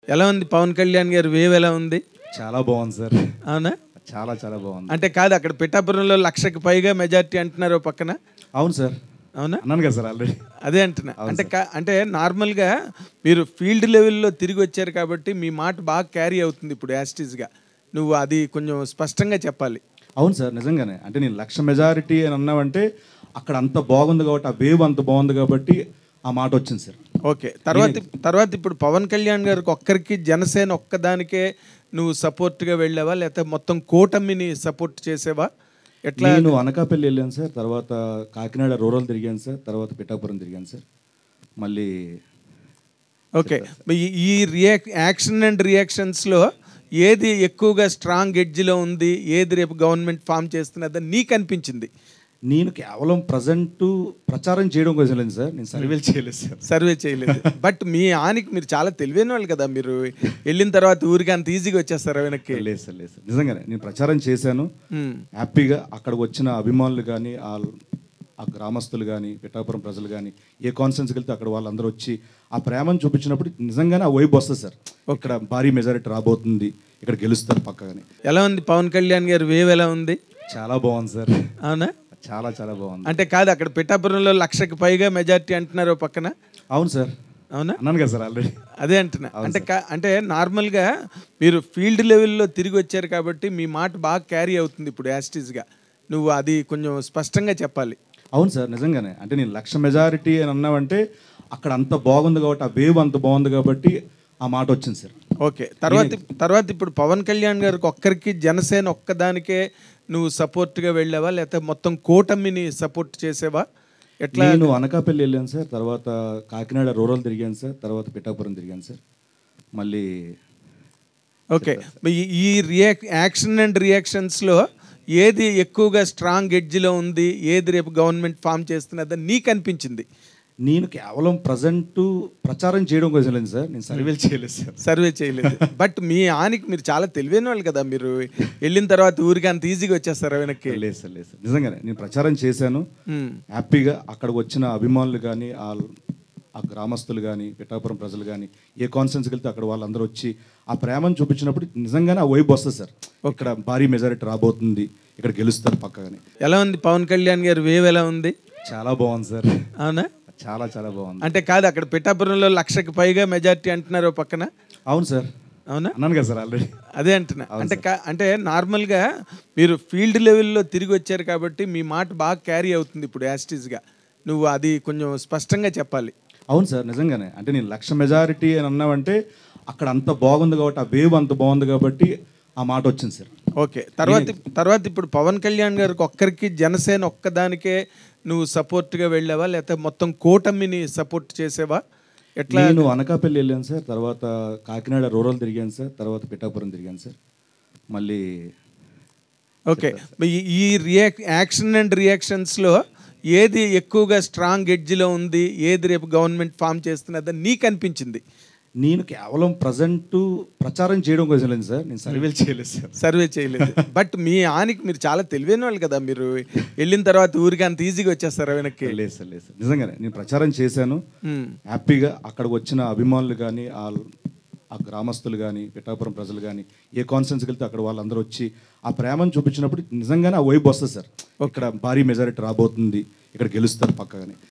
ఎలా ఉంది పవన్ కళ్యాణ్ గారి వేవ్ ఎలా ఉంది? చాలా బాగుంది సార్. అవునా? చాలా చాలా బాగుంది. అంటే కాదు అక్కడ పిఠాపురంలో 1,00,000కి పైగా మెజారిటీ అంటున్నారు ఓ పక్కన. అవును సార్. అవునా? అన్నాను కదా సార్ ఆల్రెడీ. అదే అంటున్నా. అవును అంటే సార్. అంటే నార్మల్‌గా మీరు ఫీల్డ్ లెవెల్‌లో తిరిగి వచ్చారు కాబట్టి మీ మాట బాగా క్యారీ అవుతుంది ఇప్పుడు యాస్టీస్‌గా. నువ్వు అది కొంచెం స్పష్టంగా చెప్పాలి. అవును సార్, నిజంగానే. అంటే నేను 1,00,000 మెజారిటీ అని అన్నామంటే అక్కడ అంత బాగుంది కాబట్టి, ఆ వేవ్ అంత బాగుంది కాబట్టి ఆ మాట వచ్చింది సార్. ఓకే. తర్వాత ఇప్పుడు పవన్ కళ్యాణ్ గారికి ఒక్కరికి జనసేన ఒక్కదానికే నువ్వు సపోర్ట్‌గా వెళ్ళావా? లేకపోతే మొత్తం కూటమిని సపోర్ట్ చేసావా? ఎట్లా? నేను అనకాపల్లి వెళ్ళాను సార్, తర్వాత కాకినాడ రూరల్ తిరిగాను సార్, తర్వాత పిఠాపురం తిరిగాను సార్. మళ్ళీ ఓకే. ఈ యాక్షన్ అండ్ రియాక్షన్స్‌లో ఏది ఎక్కువగా స్ట్రాంగ్ ఎడ్జ్‌లో ఉంది? ఏది రేపు గవర్నమెంట్ ఫార్మ్ చేస్తున్నదని నీకు అనిపించింది? నేను కేవలం ప్రచారం చేయడం కోసం లేదు సార్, నేను సర్వేలు చేయలేదు సార్. సర్వే చేయలేదు. బట్ మీ ఆనికి మీరు చాలా తెలివైన వాళ్ళు కదా! మీరు వెళ్ళిన తర్వాత ఊరికి అంత ఈజీగా వచ్చేస్తారా వెనక్కి? లేదు సార్, లేదు సార్. నిజంగానే నేను ప్రచారం చేశాను. హ్మ్. హ్యాపీగా అక్కడికి వచ్చిన అభిమానులు కానీ, ఆ గ్రామస్తులు కానీ, పిఠాపురం ప్రజలు కానీ, ఏ కాన్ఫరెన్స్కి వెళ్తే అక్కడ వాళ్ళందరూ వచ్చి ఆ ప్రేమను చూపించినప్పుడు నిజంగానే ఆ వైబ్ వస్తుంది సార్. ఇక్కడ భారీ మెజారిటీ రాబోతుంది, ఇక్కడ గెలుస్తారు పక్కగానే. ఎలా ఉంది పవన్ కళ్యాణ్ గారి వేవ్ ఎలా ఉంది? చాలా బాగుంది సార్. అవునా? చాలా చాలా బాగుంది. అంటే కాదు అక్కడ పిఠాపురంలో 1,00,000కి పైగా మెజారిటీ అంటున్నారు ఓ పక్కన. అవును సార్. అవునా? అన్నాను కదా సార్ ఆల్రెడీ. అదే అంటున్నా. అవును అంటే సార్. అంటే నార్మల్‌గా మీరు ఫీల్డ్ లెవెల్‌లో తిరిగి వచ్చారు కాబట్టి మీ మాట బాగా క్యారీ అవుతుంది ఇప్పుడు యాస్టీస్‌గా. నువ్వు అది కొంచెం స్పష్టంగా చెప్పాలి. అవును సార్, నిజంగానే. అంటే నేను 1,00,000 మెజారిటీ అని అన్నామంటే అక్కడ అంత బాగుంది కాబట్టి, ఆ వేవ్ అంత బాగుంది కాబట్టి ఆ మాట వచ్చింది సార్. ఓకే. తర్వాత ఇప్పుడు పవన్ కళ్యాణ్ గారికి ఒక్కరికి జనసేన ఒక్కదానికే నువ్వు సపోర్ట్‌గా వెళ్ళావా? లేకపోతే మొత్తం కూటమిని సపోర్ట్ చేసావా? ఎట్లా? నేను అనకాపల్లి వెళ్ళాను సార్, తర్వాత కాకినాడ రూరల్ తిరిగాను సార్, తర్వాత పిఠాపురం తిరిగాను సార్. మళ్ళీ ఓకే. ఈ యాక్షన్ అండ్ రియాక్షన్స్‌లో ఏది ఎక్కువగా స్ట్రాంగ్ ఎడ్జ్‌లో ఉంది? ఏది రేపు గవర్నమెంట్ ఫార్మ్ చేస్తున్నదని నీకు అనిపించింది? నేను కేవలం ప్రచారం చేయడం కోసం లేదు సార్, నేను సర్వేలు చేయలేదు సార్. సర్వే చేయలేదు. బట్ మీ ఆనికి మీరు చాలా తెలివైన వాళ్ళు కదా! మీరు వెళ్ళిన తర్వాత ఊరికి అంత ఈజీగా వచ్చేస్తారా వెనక్కి? లేదు సార్, లేదు సార్. నిజంగానే నేను ప్రచారం చేశాను. హ్మ్. హ్యాపీగా అక్కడికి వచ్చిన అభిమానులు కానీ, ఆ గ్రామస్తులు కానీ, పిఠాపురం ప్రజలు కానీ, ఏ కాన్ఫరెన్స్కి వెళ్తే అక్కడ వాళ్ళందరూ వచ్చి ఆ ప్రేమను చూపించినప్పుడు నిజంగానే ఆ వైబ్ వస్తుంది సార్. ఇక్కడ భారీ మెజారిటీ రాబోతుంది, ఇక్కడ గెలుస్తారు పక్కగానే. ఎలా ఉంది పవన్ కళ్యాణ్ గారి వేవ్ ఎలా ఉంది? చాలా బాగుంది సార్. అవునా? చాలా చాలా బాగుంది. అంటే కాదు అక్కడ పిఠాపురంలో 1,00,000కి పైగా మెజారిటీ అంటున్నారు ఓ పక్కన. అవును సార్. అవునా? అన్నాను కదా సార్ ఆల్రెడీ. అదే అంటున్నా. అవును అంటే సార్. అంటే నార్మల్‌గా మీరు ఫీల్డ్ లెవెల్‌లో తిరిగి వచ్చారు కాబట్టి మీ మాట బాగా క్యారీ అవుతుంది ఇప్పుడు యాస్టీస్‌గా. నువ్వు అది కొంచెం స్పష్టంగా చెప్పాలి. అవును సార్, నిజంగానే. అంటే నేను 1,00,000 మెజారిటీ అని అన్నామంటే అక్కడ అంత బాగుంది కాబట్టి, ఆ వేవ్ అంత బాగుంది కాబట్టి ఆ మాట వచ్చింది సార్. ఓకే. తర్వాత ఇప్పుడు పవన్ కళ్యాణ్ గారికి ఒక్కరికి జనసేన ఒక్కదానికే నువ్వు సపోర్ట్‌గా వెళ్ళావా? లేకపోతే మొత్తం కూటమిని సపోర్ట్ చేసావా? ఎట్లా? నేను అనకాపల్లి వెళ్ళాను సార్, తర్వాత కాకినాడ రూరల్ తిరిగాను సార్, తర్వాత పిఠాపురం తిరిగాను సార్. మళ్ళీ ఓకే. ఈ యాక్షన్ అండ్ రియాక్షన్స్‌లో ఏది ఎక్కువగా స్ట్రాంగ్ ఎడ్జ్‌లో ఉంది? ఏది రేపు గవర్నమెంట్ ఫార్మ్ చేస్తున్నదని నీకు అనిపించింది? నేను కేవలం ప్రచారం చేయడం కోసం లేదు సార్, నేను సర్వేలు చేయలేదు సార్. సర్వే చేయలేదు. బట్ మీ ఆనికి మీరు చాలా తెలివైన వాళ్ళు కదా! మీరు వెళ్ళిన తర్వాత ఊరికి అంత ఈజీగా వచ్చేస్తారా వెనక్కి? లేదు సార్, లేదు సార్. నిజంగానే నేను ప్రచారం చేశాను. హ్మ్. హ్యాపీగా అక్కడికి వచ్చిన అభిమానులు కానీ, ఆ గ్రామస్తులు కానీ, పిఠాపురం ప్రజలు కానీ, ఏ కాన్ఫరెన్స్కి వెళ్తే అక్కడ వాళ్ళందరూ వచ్చి ఆ ప్రేమను చూపించినప్పుడు నిజంగానే ఆ వైబ్ వస్తుంది సార్. ఇక్కడ భారీ మెజారిటీ రాబోతుంది, ఇక్కడ గెలుస్తారు పక్కగానే.